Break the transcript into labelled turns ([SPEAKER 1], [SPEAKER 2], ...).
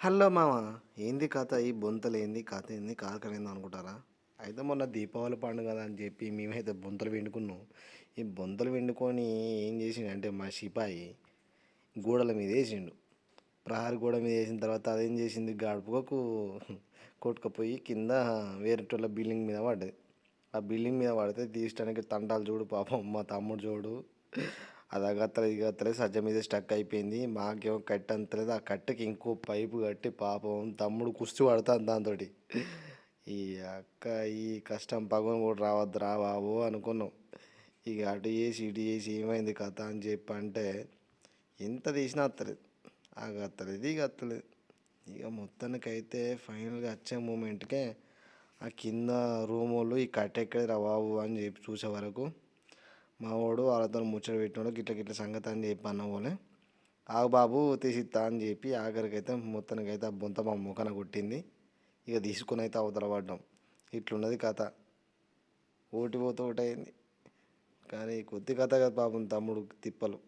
[SPEAKER 1] Hello మామ. ఏంది కథ? ఈ బొంతలేంది? కథ ఏంది? కాకరేంది అనుకుంటారా? అయితే మొన్న దీపావళి పండుగ కదా అని చెప్పి మేమైతే బొంతలు వండుకున్నాం. ఈ బొంతలు వండుకొని ఏం చేసిండంటే మా సిపాయి గోడల మీద వేసిండు. ప్రహరీ గోడ మీద వేసిన తర్వాత అదేం చేసింది గడుపుకు కొట్టుకుపోయి కింద వేరేటోళ్ళ బిల్డింగ్ మీద పడ్డది. ఆ బిల్డింగ్ మీద పడితే తీయడానికి తంటాలు చూడు పాపం మా తమ్ముడు చూడు. అది అగత్తలేదు ఇది అగత్తలేదు సజ్జ మీద స్టక్ అయిపోయింది. మాకేమో కట్టు అంతలేదు. ఆ కట్టెకి ఇంకో పైపు కట్టి పాపం తమ్ముడు కుస్తీ పడుతుంది దాంతో. ఈ అక్క ఈ కష్టం పగవం కూడా రావద్దు రా బాబు అనుకున్నాం. ఇక అటు చేసి ఇటు చేసి ఏమైంది కథ అని చెప్పి అంటే ఎంత తీసినా వస్తలేదు. ఆగ వస్తలేదు ఇక వస్తలేదు. ఇక మొత్తానికైతే ఫైనల్గా వచ్చే మూమెంట్కే ఆ కింద రూమ్ వాళ్ళు ఈ కట్టె ఎక్కడే రా బాబు అని చెప్పి చూసే వరకు మా వాడు వాళ్ళతో ముచ్చట పెట్టినాడు గిట్ల గిట్ల సంగతి అని చెప్పి అన్న పోలే ఆగు బాబు తీసిస్తా అని చెప్పి ఆఖరికైతే మొత్తానికైతే ఆ బొంత మా ముఖాన కొట్టింది. ఇక తీసుకుని అయితే అవతల పడ్డాం. ఇట్లున్నది కథ. ఓటి పోతే ఒకటి అయింది. కానీ కొద్ది కథ కదా పాపం తమ్ముడు తిప్పలు.